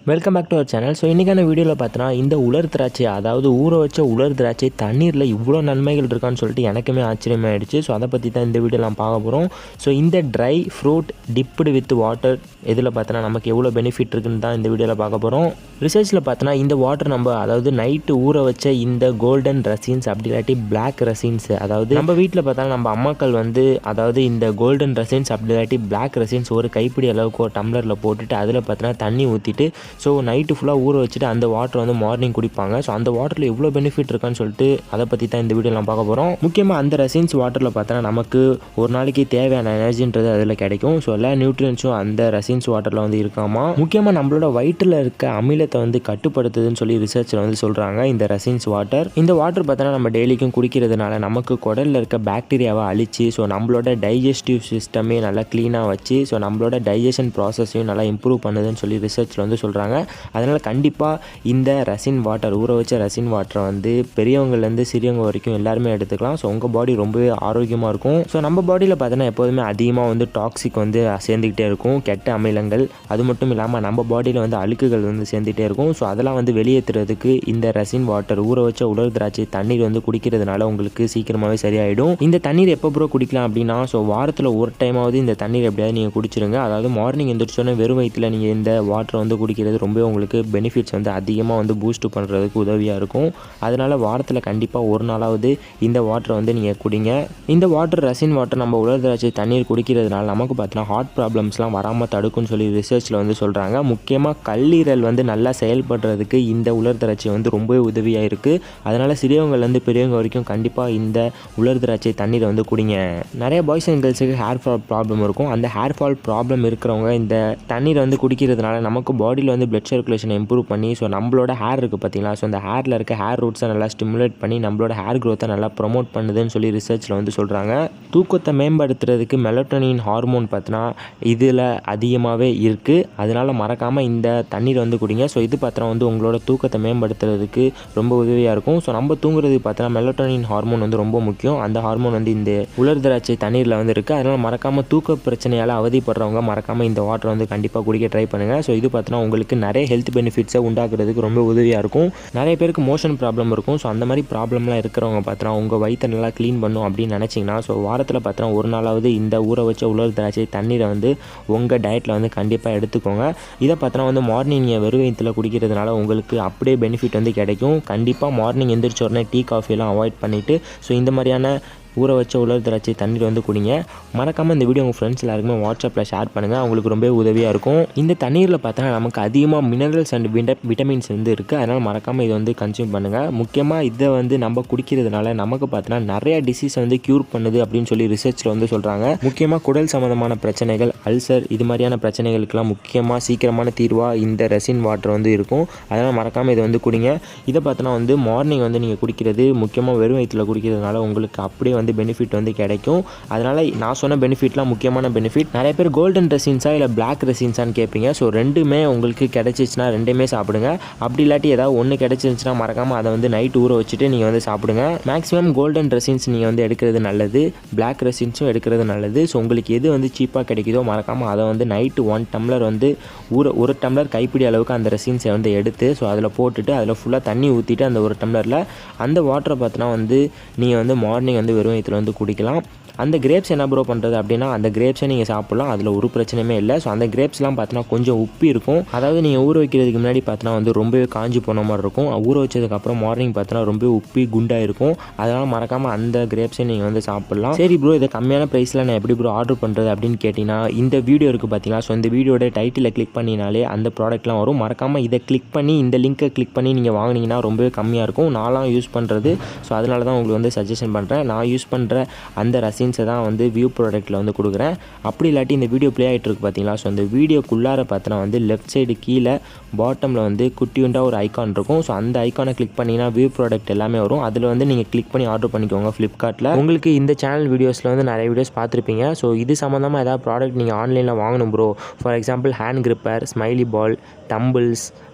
Welcome back to our channel. So இன்றைக்கான வீடியோவில் பார்த்தோன்னா இந்த உலர் திராட்சை, அதாவது ஊற வச்ச உலர் திராட்சை தண்ணீரில் இவ்வளோ நன்மைகள் இருக்கான்னு சொல்லிட்டு எனக்குமே ஆச்சரியமாகிடுச்சு. ஸோ அதை பற்றி தான் இந்த வீடியோவில் நான் பார்க்க போகிறோம். ஸோ இந்த dry fruit dipped with water இதில் பார்த்தோன்னா நமக்கு எவ்வளோ பெனிஃபிட் இருக்குன்னு தான் இந்த வீடியோவில் பார்க்க போகிறோம். ரிசர்ச்சில் பார்த்தோன்னா இந்த வாட்டர் அதாவது நைட்டு ஊற வச்ச இந்த கோல்டன் ரசின்ஸ் அப்படி இல்லாட்டி பிளாக் ரசின்ஸ், அதாவது நம்ம வீட்டில் பார்த்தா நம்ம அம்மாக்கள் அதாவது இந்த கோல்டன் ரசின்ஸ் அப்படி இல்லாட்டி பிளாக் ரசின்ஸ் ஒரு கைப்பிடி அளவுக்கு ஒரு டம்ளரில் போட்டுட்டு அதில் பார்த்தோன்னா தண்ணி ஊற்றிட்டு ஸோ நைட்டு ஃபுல்லாக ஊற வச்சுட்டு அந்த வாட்டர் மார்னிங் குடிப்பாங்க. ஸோ அந்த வாட்டரில் எவ்வளோ பெனிஃபிட் இருக்கான்னு சொல்லிட்டு அதை பற்றி தான் இந்த வீடியோவில் பார்க்க போகிறோம். முக்கியமாக அந்த ரசின்ஸ் வாட்டரில் பார்த்தோன்னா நமக்கு ஒரு நாளைக்கு தேவையான எனர்ஜின்றது அதில் கிடைக்கும். ஸோ எல்லா நியூட்ரியன்ஸும் அந்த ரசின்ஸ் வாட்டரில் இருக்காமா. முக்கியமாக நம்மளோட வயிற்றில் இருக்க அமிலத்தை கட்டுப்படுத்துதுன்னு சொல்லி ரிசர்ச்சில் சொல்கிறாங்க இந்த ரசின்ஸ் வாட்டர். இந்த வாட்டர் பார்த்தோன்னா நம்ம டெய்லிக்கும் குடிக்கிறதுனால நமக்கு குடலில் இருக்க பாக்டீரியாவை அழிச்சு ஸோ நம்மளோட டைஜஸ்டிவ் சிஸ்டமே நல்லா க்ளீனாக வச்சு ஸோ நம்மளோட டைஜஷன் ப்ராசஸையும் நல்லா இம்ப்ரூவ் பண்ணுதுன்னு சொல்லி ரிசர்ச்சில் சொல்கிறாங்க. அதனால் கண்டிப்பாக இந்த ரசின் வாட்டர், ஊற வச்ச ரசின் வாட்டரை பெரியவங்கலேருந்து சிறியவங்க வரைக்கும் எல்லாருமே எடுத்துக்கலாம். ஸோ உங்கள் பாடி ரொம்பவே ஆரோக்கியமாக இருக்கும். ஸோ நம்ம பாடியில் பார்த்தோன்னா எப்போதுமே அதிகமாக டாக்ஸிக் சேர்ந்துக்கிட்டே இருக்கும், கெட்ட அமிலங்கள். அது மட்டும் இல்லாமல் நம்ம பாடியில் அழுக்குகள் சேர்ந்துகிட்டே இருக்கும். ஸோ அதெல்லாம் வெளியேற்றுறதுக்கு இந்த ரசின் வாட்டர், ஊற வச்ச உலர் திராட்சை தண்ணீர் குடிக்கிறதுனால உங்களுக்கு சீக்கிரமாகவே சரியாயிடும். இந்த தண்ணீர் எப்போ ப்ரோ குடிக்கலாம் அப்படின்னா, ஸோ வாரத்தில் ஒரு டைமாவது இந்த தண்ணீர் எப்படியாவது நீங்கள் குடிச்சிருங்க. அதாவது மார்னிங் எந்திரிச்சோன்னே வெறும் வயிற்றில் நீங்கள் இந்த வாட்டரை குடிக்கிறது ரொம்ப உங்களுக்கு பெனிஃபிட்ஸ் அதிகமாக பூஸ்ட் பண்ணுறதுக்கு உதவியாக இருக்கும். அதனால் வாரத்தில் கண்டிப்பாக ஒரு நாளாவது இந்த வாட்டரை நீங்கள் குடிங்க. இந்த வாட்டர், ரசின் வாட்டர், நம்ம உலர் திராட்சை தண்ணீர் குடிக்கிறதுனால நமக்கு பார்த்தீங்கன்னா ஹார்ட் ப்ராப்ளம்ஸ்லாம் வராமல் தடுக்கும்னு சொல்லி ரிசர்ச்சில் சொல்கிறாங்க. முக்கியமாக கல்லீரல் நல்லா செயல்படுறதுக்கு இந்த உலர் திராட்சை ரொம்பவே உதவியாக இருக்குது. அதனால் சிறியவங்கலேருந்து பெரியவங்க வரைக்கும் கண்டிப்பாக இந்த உலர் திராட்சை தண்ணீரை குடிங்க. நிறைய பாய்ஸ் அண்ட் கேர்ள்ஸுக்கு ஹேர் ஃபால் ப்ராப்ளம் இருக்கும். அந்த ஹேர் ஃபால் ப்ராப்ளம் இருக்கிறவங்க இந்த தண்ணீரை குடிக்கிறதுனால நமக்கு பாடியில் பிளட் சர்க்குலேஷனை இம்ப்ரூவ் பண்ணி ஸோ நம்மளோட ஹேர் இருக்குது பார்த்தீங்களா, ஸோ அந்த ஹேரில் இருக்க ஹேர் ரூட்ஸை நல்லா ஸ்டிமுலேட் பண்ணி நம்மளோட ஹேர் க்ரோத்தை நல்லா ப்ரொமோட் பண்ணுதுன்னு சொல்லி ரிசர்ச்சில் சொல்கிறாங்க. தூக்கத்தை மேம்படுத்துறதுக்கு மெலட்டோனின் ஹார்மோன் பார்த்தீங்கன்னா இதில் அதிகமாகவே இருக்குது. அதனால் மறக்காமல் இந்த தண்ணீர் குடிங்க. ஸோ இது பார்த்தோன்னா உங்களோட தூக்கத்தை மேம்படுத்துறதுக்கு ரொம்ப உதவியாக இருக்கும். ஸோ நம்ம தூங்குறது பார்த்தோன்னா மெலட்டோனின் ஹார்மோன் ரொம்ப முக்கியம். அந்த ஹார்மோன் இந்த உலர் திராட்சை தண்ணீரில் இருக்குது. அதனால் மறக்காமல் தூக்க பிரச்சனையால் அவதிப்படுறவங்க மறக்காமல் இந்த வாட்டர் கண்டிப்பாக குடிக்க ட்ரை பண்ணுங்கள். ஸோ இது பார்த்தோன்னா உங்களுக்கு நிறைய ஹெல்த் பெனிஃபிட்ஸை உண்டாக்குறதுக்கு ரொம்ப உதவியாக இருக்கும். நிறைய பேருக்கு மோஷன் ப்ராப்ளம் இருக்கும். ஸோ அந்த மாதிரி ப்ராப்ளம்லாம் இருக்கிறவங்க பார்த்தோன்னா உங்கள் வயிற்றை நல்லா க்ளீன் பண்ணும் அப்படின்னு நினச்சிங்கன்னா ஸோ வாரத்தில் பார்த்தோன்னா ஒரு நாளாவது இந்த ஊற வச்ச உலர் திராட்சை தண்ணீரை உங்கள் டயட்டில் கண்டிப்பாக எடுத்துக்கோங்க. இதை பார்த்தோன்னா மார்னிங் நீங்கள் வெறும் வயிற்றில் குடிக்கிறதுனால உங்களுக்கு அப்படியே பெனிஃபிட் கிடைக்கும். கண்டிப்பாக மார்னிங் எந்திரிச்ச உடனே டீ காஃபியெல்லாம் அவாய்ட் பண்ணிவிட்டு ஸோ இந்த மாதிரியான ஊற வச்ச உலர் திராட்சை தண்ணீர் குடிங்க. மறக்காமல் இந்த வீடியோ உங்கள் ஃப்ரெண்ட்ஸ் எல்லாருக்குமே வாட்ஸ்அப்பில் ஷேர் பண்ணுங்கள். அவங்களுக்கு ரொம்ப உதவியாக இருக்கும். இந்த தண்ணீரில் பார்த்தா நமக்கு அதிகமாக மினரல்ஸ் அண்ட் விட்டமின்ஸ் இருக்குது. அதனால் மறக்காமல் இதை கன்சியூம் பண்ணுங்கள். முக்கியமாக இதை நம்ம குடிக்கிறதுனால நமக்கு பார்த்தோன்னா நிறையா டிசீஸ் க்யூர் பண்ணுது அப்படின்னு சொல்லி ரிசர்ச்சில் சொல்கிறாங்க. முக்கியமாக குடல் சம்மந்தமான பிரச்சனைகள், அல்சர், இது மாதிரியான பிரச்சனைகளுக்கெல்லாம் முக்கியமாக சீக்கிரமான தீர்வாக இந்த ரெசின் வாட்டர் இருக்கும். அதனால் மறக்காமல் இதை குடிங்க. இதை பார்த்தோன்னா மார்னிங் நீங்கள் குடிக்கிறது, முக்கியமாக வெறும் வயிற்றில் குடிக்கிறதுனால உங்களுக்கு அப்படியே பெனிஃபிட் கிடைக்கும். அதனால் நான் சொன்ன பெனிஃபிட்லாம் முக்கியமான பெனிஃபிட். நிறைய பேர் கோல்டன் ரெசின்ஸா இல்லை பிளாக் ரெசின்ஸான்னு கேட்பீங்க. ஸோ ரெண்டுமே உங்களுக்கு கிடைச்சிச்சுன்னா ரெண்டுமே சாப்பிடுங்க. அப்படி இல்லாட்டி ஏதாவது ஒன்று கிடைச்சிருந்துச்சுன்னா மறக்காமல் அதை நைட் ஊற வச்சுட்டு நீங்கள் சாப்பிடுங்க. மேக்ஸிமம் கோல்டன் ரெசின்ஸ் நீங்கள் எடுக்கிறது நல்லது, பிளாக் ரெசின்ஸும் எடுக்கிறது நல்லது. ஸோ உங்களுக்கு எது சீப்பாக கிடைக்குதோ மறக்காமல் அதை நைட்டு 1 டம்ளர் ஒரு டம்ளர் கைப்பிடி அளவுக்கு அந்த ரெசின்ஸை எடுத்து ஸோ அதில் போட்டுட்டு அதில் ஃபுல்லாக தண்ணி ஊற்றிட்டு அந்த ஒரு டம்ளரில் அந்த வாட்டரை பார்த்தோன்னா நீங்கள் மார்னிங் வெறும் வயிற்றில் குடிக்கலாம். அந்த கிரேப்ஸ் என்ன ப்ரோ பண்ணுறது அப்படின்னா, அந்த கிரேப்ஸை நீங்கள் சாப்பிட்லாம், அதில் ஒரு பிரச்சனையுமே இல்லை. ஸோ அந்த கிரேப்ஸ்லாம் பார்த்தோன்னா கொஞ்சம் உப்பி இருக்கும். அதாவது நீங்கள் ஊற வைக்கிறதுக்கு முன்னாடி பார்த்தோன்னா ரொம்பவே காஞ்சி போன மாதிரி இருக்கும். ஊற வச்சதுக்கப்புறம் மார்னிங் பார்த்தோன்னா ரொம்ப உப்பி குண்டாக இருக்கும். அதனால் மறக்காமல் அந்த கிரேப்ஸை நீங்கள் சாப்பிட்லாம். சரி ப்ரோ, இதை கம்மியான ப்ரைஸில் நான் எப்படி ப்ரோ ஆர்டர் பண்ணுறது அப்படின்னு கேட்டிங்கன்னா, இந்த வீடியோ இருக்குது பார்த்தீங்களா, ஸோ இந்த வீடியோட டைட்டிலை கிளிக் பண்ணினாலே அந்த ப்ராடக்ட்லாம் வரும். மறக்காமல் இதை கிளிக் பண்ணி இந்த லிங்க்கை கிளிக் பண்ணி நீங்கள் வாங்கினீங்கன்னா ரொம்பவே கம்மியாக இருக்கும். நான்லாம் யூஸ் பண்ணுறது. ஸோ அதனால தான் உங்களுக்கு சஜஷன் பண்ணுறேன். நான் யூஸ் பண்ணுற அந்த ரசின்ஸை தான் வியூ ப்ராடக்ட்டில் கொடுக்குறேன். அப்படி இல்லாட்டி இந்த வீடியோ ப்ளே ஆகிட்டு இருக்கு பார்த்தீங்களா, ஸோ இந்த வீடியோக்குள்ளார பார்த்தோன்னா லெஃப்ட் சைடு கீழே பாட்டமில் குட்டியுண்டாக ஒரு ஐக்கான் இருக்கும். ஸோ அந்த ஐக்கானை கிளிக் பண்ணிங்கன்னா வியூ ப்ராடக்ட் எல்லாமே வரும். அதில் நீங்கள் கிளிக் பண்ணி ஆர்டர் பண்ணிக்கோங்க ஃப்ளிப்கார்ட்டில். உங்களுக்கு இந்த சேனல் வீடியோஸில் நிறைய வீடியோஸ் பார்த்துருப்பீங்க. ஸோ இது சம்மந்தமாக ஏதாவது ப்ராடக்ட் நீங்கள் ஆன்லைனில் வாங்கணும் bro, for example hand gripper, smiley ball, dumbbells,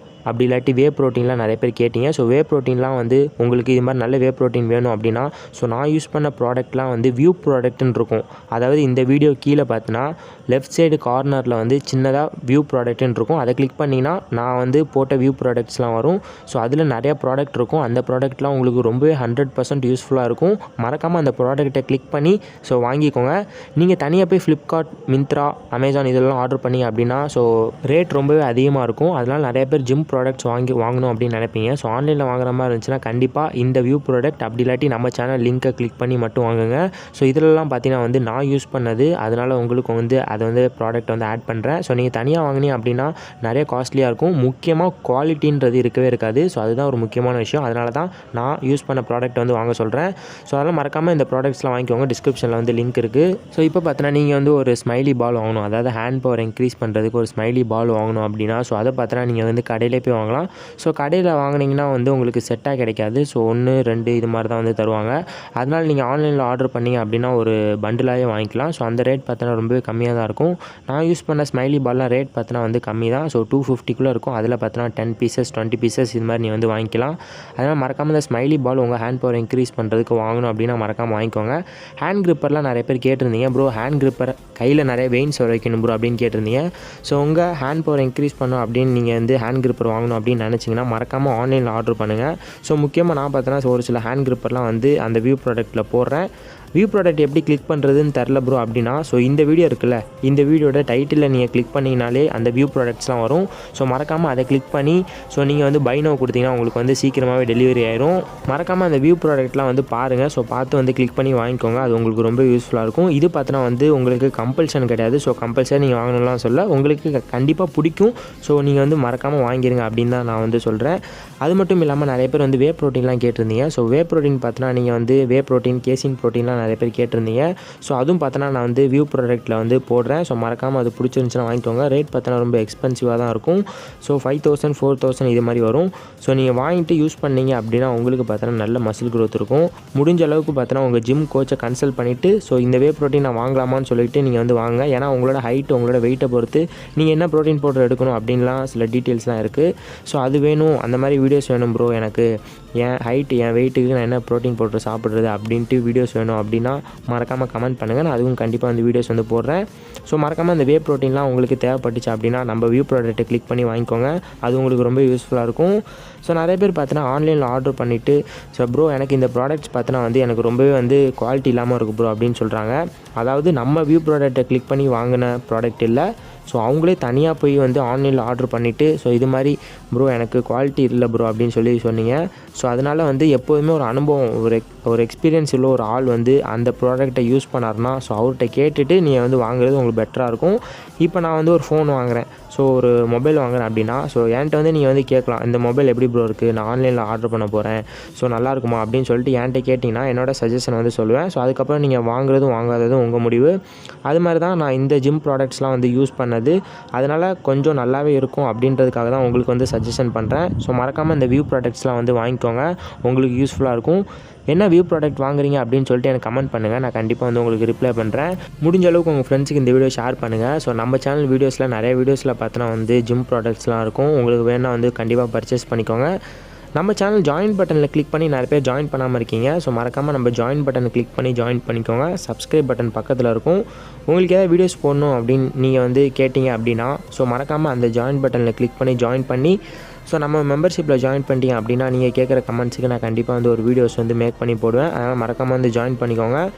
அப்படி இல்லாட்டி வே ப்ரோட்டீன்லாம் நிறைய பேர் கேட்டிங்க. ஸோ வே ப்ரோட்டீன்லாம் வந்து உங்களுக்கு இது மாதிரி நல்ல வே ப்ரோட்டீன் வேணும் அப்படின்னா ஸோ நான் யூஸ் பண்ண ப்ராடக்ட்லாம் வந்து வியூ ப்ராடக்ட்னு இருக்கும். அதாவது இந்த வீடியோ கீழே பார்த்தீங்கன்னா லெஃப்ட் சைடு கார்னரில் வந்து சின்னதாக வியூ ப்ராடக்ட்னு இருக்கும். அதை கிளிக் பண்ணிங்கன்னா நான் வந்து போட்ட வியூ ப்ராடக்ட்ஸ்லாம் வரும். ஸோ அதில் நிறையா ப்ராடக்ட் இருக்கும். அந்த ப்ராடக்ட்லாம் உங்களுக்கு ரொம்பவே 100% யூஸ்ஃபுல்லாக இருக்கும். மறக்காமல் அந்த ப்ராடக்ட்டை கிளிக் பண்ணி ஸோ வாங்கிக்கோங்க. நீங்கள் தனியாக போய் ஃப்ளிப்கார்ட், மிந்த்ரா, அமேசான் இதெல்லாம் ஆர்டர் பண்ணி அப்படின்னா ஸோ ரேட் ரொம்பவே அதிகமாக இருக்கும். அதனால் நிறைய பேர் ஜிம் ப்ராடக்ட்ஸ் வாங்கணும் அப்படின்னு நினைப்பீங்க. ஸோ ஆன்லைனில் வாங்குற மாதிரி இருந்துச்சுன்னா கண்டிப்பாக இந்த வியூ ப்ராடக்ட் அப்படி இல்லாட்டி நம்ம சேனல் லிங்க்கை கிளிக் பண்ணி மட்டும் வாங்குங்க. ஸோ இதிலலாம் பார்த்தீங்கன்னா வந்து நான் யூஸ் பண்ணது, அதனால் உங்களுக்கு வந்து அதை வந்து ப்ராடக்ட் வந்து ஆட் பண்ணுறேன். ஸோ நீங்கள் தனியாக வாங்கினீங்க அப்படின்னா நிறைய காஸ்ட்லியாக இருக்கும். முக்கியமாக குவாலிட்டின்றது இருக்கவே இருக்காது. ஸோ அதுதான் ஒரு முக்கியமான விஷயம். அதனால தான் நான் யூஸ் பண்ண ப்ராடக்ட் வந்து வாங்க சொல்கிறேன். ஸோ அதெல்லாம் மறக்காமல் இந்த ப்ராடக்ட்ஸ்லாம் வாங்கிக்கோங்க. டிஸ்கிரிப்ஷனில் வந்து லிங்க் இருக்குது. ஸோ இப்போ பார்த்தீங்கன்னா நீங்கள் வந்து ஒரு ஸ்மைலி பால் வாங்கணும், அதாவது ஹேண்ட் பவர் இன்க்ரீஸ் பண்ணுறதுக்கு ஒரு ஸ்மைலி பால் வாங்கணும் அப்படின்னா ஸோ அதை பார்த்தீங்கன்னா நீங்கள் வந்து கடையிலே போய் வாங்கலாம். ஸோ கடையில் வாங்கினீங்கன்னா வந்து உங்களுக்கு செட்டாக கிடைக்காது. ஸோ 1, 2 இது மாதிரி தான் வந்து தருவாங்க. அதனால் நீங்கள் ஆன்லைனில் ஆர்டர் பண்ணிங்க அப்படின்னா ஒரு பண்டிலாகவே வாங்கிக்கலாம். ஸோ அந்த ரேட் பார்த்தீங்கன்னா ரொம்பவே கம்மியாக தான் இருக்கும். நான் யூஸ் பண்ண ஸ்மைலி பால்லாம் ரேட் பார்த்தீங்கன்னா வந்து கம்மி தான். ஸோ 250 இருக்கும். அதில் பார்த்தீங்கன்னா 10 பீசஸ் 20 பீசஸ் இது மாதிரி நீ வந்து வாங்கிக்கலாம். அதனால் மறக்காமல் இந்த ஸ்மைலி பால் உங்கள் ஹேண்ட் பவர் இன்க்ரீஸ் பண்ணுறதுக்கு வாங்கணும் அப்படின்னா மறக்காமல் வாங்கிக்கோங்க. ஹேண்ட் கிரிப்பர்லாம் நிறைய பேர் கேட்டிருந்தீங்க, ப்ரோ ஹேண்ட் கிரிப்பர் கையில் நிறைய வெயின்ஸ் வைக்கணும் ப்ரோ அப்படின்னு கேட்டிருந்தீங்க. ஸோ உங்கள் ஹேண்ட் பவர் இன்க்ரீஸ் பண்ணணும் அப்படின்னு நீங்கள் வந்து ஹேண்ட் கிரிப்பர் வாங்கணும் அப்படின்னு நினச்சிங்கன்னா மறக்காமல் ஆன்லைனில் ஆர்டர் பண்ணுங்கள். ஸோ முக்கியமாக நான் பார்த்தீங்கன்னா ஒரு சில ஹேண்ட் கிரிப்பர்லாம் வந்து அந்த வியூ ப்ராடக்ட்டில் போடுறேன். வியூ ப்ராடக்ட் எப்படி கிளிக் பண்ணுறதுன்னு தெரில ப்ரோ அப்படின்னா ஸோ இந்த வீடியோ இருக்குல்ல, இந்த வீடியோட டைட்டிலில் நீங்கள் கிளிக் பண்ணிங்கனாலே அந்த வியூ ப்ராடக்ட்ஸ்லாம் வரும். ஸோ மறக்காமல் அதை கிளிக் பண்ணி ஸோ நீங்கள் வந்து பை நவ் கொடுத்தீங்கன்னா உங்களுக்கு வந்து சீக்கிரமாகவே டெலிவரி ஆயிரும். மறக்காமல் அந்த வியூ ப்ராடக்ட்லாம் வந்து பாருங்கள். ஸோ பார்த்து வந்து கிளிக் பண்ணி வாங்கிக்கோங்க. அது உங்களுக்கு ரொம்ப யூஸ்ஃபுல்லாக இருக்கும். இது பார்த்தீங்கன்னா வந்து உங்களுக்கு கம்பல்ஷன் கிடையாது. ஸோ கம்பல்சரி நீங்கள் வாங்கணும்லாம் சொல்ல, உங்களுக்கு கண்டிப்பாக பிடிக்கும். ஸோ நீங்கள் வந்து மறக்காமல் வாங்கிடுங்க அப்படின்னு தான் நான் வந்து சொல்கிறேன். அது மட்டும் இல்லாமல் நிறைய பேர் வந்து வே ப்ரோட்டீன்லாம் கேட்டிருந்தீங்க. ஸோ வே ப்ரோட்டீன் பார்த்தீங்கன்னா நீங்கள் வந்து வே ப்ரோட்டீன், கேசின் ப்ரோட்டீன்லாம் நிறைய பேர் கேட்டிருந்தீங்க. ஸோ அதுவும் பார்த்தோன்னா நான் வந்து வியூ ப்ராடக்ட்டில் வந்து போடுறேன். ஸோ மறக்காமல் அது பிடிச்சிருந்துச்சுன்னா வாங்கிக்கோங்க. ரேட் பார்த்தோன்னா ரொம்ப எக்ஸ்பென்சிவாக தான் இருக்கும். ஸோ 5000, 4000 இது மாதிரி வரும். ஸோ நீங்கள் வாங்கிட்டு யூஸ் பண்ணீங்க அப்படின்னா உங்களுக்கு பார்த்தோன்னா நல்ல மசில் க்ரோத் இருக்கும். முடிஞ்ச அளவுக்கு பார்த்தோன்னா உங்கள் ஜிம் கோச்சை கன்சல்ட் பண்ணிவிட்டு ஸோ இந்த வே ப்ரோட்டீன் நான் வாங்கலாமான்னு சொல்லிவிட்டு நீங்கள் வந்து வாங்க. ஏன்னா உங்களோட ஹைட், உங்களோட வெயிட்டை பொறுத்து நீங்கள் என்ன ப்ரோட்டீன் பவுடர் எடுக்கணும் அப்படின்லாம் சில டீட்டெயில்ஸ்லாம் இருக்குது. ஸோ அது வேணும், அந்த மாதிரி வீடியோஸ் வேணும் ப்ரோ, எனக்கு என் ஹைட், என் வெயிட்டுக்கு நான் என்ன ப்ரோட்டீன் பவுடர் சாப்பிட்றது அப்படின்ட்டு வீடியோஸ் வேணும் அப்படின்னா மறக்காமல் கமெண்ட் பண்ணுங்கள். நான் அதுவும் கண்டிப்பாக அந்த வீடியோஸ் வந்து போடுறேன். ஸோ மறக்காமல் அந்த வே ப்ரோட்டீன்லாம் உங்களுக்கு தேவைப்பட்டுச்சு அப்படின்னா நம்ம வியூ ப்ராடக்ட்டை கிளிக் பண்ணி வாங்கிக்கோங்க. அது உங்களுக்கு ரொம்ப யூஸ்ஃபுல்லாக இருக்கும். ஸோ நிறைய பேர் பார்த்தீங்கன்னா ஆன்லைனில் ஆர்டர் பண்ணிவிட்டு ஸோ ப்ரோ எனக்கு இந்த ப்ராடக்ட்ஸ் பார்த்தீங்கன்னா வந்து எனக்கு ரொம்பவே வந்து குவாலிட்டி இல்லாமல் இருக்குது ப்ரோ அப்படின்னு சொல்கிறாங்க. அதாவது நம்ம வியூ ப்ராடக்ட்டை கிளிக் பண்ணி வாங்கின ப்ராடக்ட் இல்லை. ஸோ அவங்களே தனியாக போய் வந்து ஆன்லைனில் ஆர்டர் பண்ணிவிட்டு ஸோ இது மாதிரி ப்ரோ எனக்கு குவாலிட்டி இல்லை ப்ரோ அப்படின்னு சொல்லி சொன்னீங்க. ஸோ அதனால் வந்து எப்போதுமே ஒரு அனுபவம், ஒரு எக்ஸ்பீரியன்ஸ் உள்ள ஒரு ஆள் வந்து அந்த ப்ராடக்ட்டை யூஸ் பண்ணார்னா ஸோ அவர்கிட்ட கேட்டுட்டு நீங்கள் வந்து வாங்குறது உங்களுக்கு பெட்டராக இருக்கும். இப்போ நான் வந்து ஒரு ஃபோன் வாங்குகிறேன், ஸோ ஒரு மொபைல் வாங்குறேன் அப்படின்னா ஸோ என்கிட்ட வந்து நீங்கள் வந்து கேட்கலாம், இந்த மொபைல் எப்படி ப்ரோ இருக்குது, நான் ஆன்லைனில் ஆர்டர் பண்ண போகிறேன், ஸோ நல்லா இருக்குமா அப்படின்னு சொல்லிட்டு என்கிட்ட கேட்டிங்கன்னா என்னோட சஜஷன் வந்து சொல்லுவேன். ஸோ அதுக்கப்புறம் நீங்கள் வாங்குறதும் வாங்காததும் உங்கள் முடிவு. அது மாதிரி தான் நான் இந்த ஜிம் ப்ராடக்ட்ஸ்லாம் வந்து யூஸ் பண்ணது. அதனால் கொஞ்சம் நல்லாவே இருக்கும் அப்படின்றதுக்காக தான் உங்களுக்கு வந்து சஜஷன் பண்ணுறேன். ஸோ மறக்காமல் இந்த வியூ ப்ராடக்ட்ஸ்லாம் வந்து வாங்கிக்கோங்க, உங்களுக்கு யூஸ்ஃபுல்லாக இருக்கும். என்ன வியூ ப்ராடக்ட் வாங்குறீங்க அப்படின்னு சொல்லிட்டு எனக்கு கமெண்ட் பண்ணுங்கள். நான் கண்டிப்பாக வந்து உங்களுக்கு ரிப்ளை பண்ணுறேன். முடிஞ்ச அளவுக்கு உங்கள் ஃப்ரெண்ட்ஸுக்கு இந்த வீடியோ ஷேர் பண்ணுங்கள். ஸோ நம்ம சேனல் வீடியோஸில் நிறைய வீடியோஸில் பார்த்தோன்னா வந்து ஜிம் ப்ராடக்ட்ஸ்லாம் இருக்கும். உங்களுக்கு வேணால் வந்து கண்டிப்பாக பர்ச்சேஸ் பண்ணிக்கோங்க. நம்ம சேனல் ஜாயின் பட்டனில் கிளிக் பண்ணி நிறைய பேர் ஜாயின் பண்ணாமல் இருக்கீங்க. ஸோ மறக்காமல் நம்ம ஜாயின் பட்டனை கிளிக் பண்ணி ஜாயின் பண்ணிக்கோங்க. சப்ஸ்கிரைப் பட்டன் பக்கத்தில் இருக்கும். உங்களுக்கு ஏதாவது வீடியோஸ் போடணும் அப்படின்னு நீங்கள் வந்து கேட்டிங்க அப்படின்னா ஸோ மறக்காமல் அந்த ஜாயின் பட்டனில் கிளிக் பண்ணி ஜாயின் பண்ணி ஸோ நம்ம மெம்பர்ஷிப்பில் ஜாயின் பண்ணிட்டீங்க அப்படின்னா நீங்கள் கேட்குற கமெண்ட்ஸுக்கு நான் கண்டிப்பாக வந்து ஒரு வீடியோஸ் வந்து மேக் பண்ணி போடுவேன். அதனால் மறக்காமல் வந்து ஜாயின் பண்ணிக்கோங்க.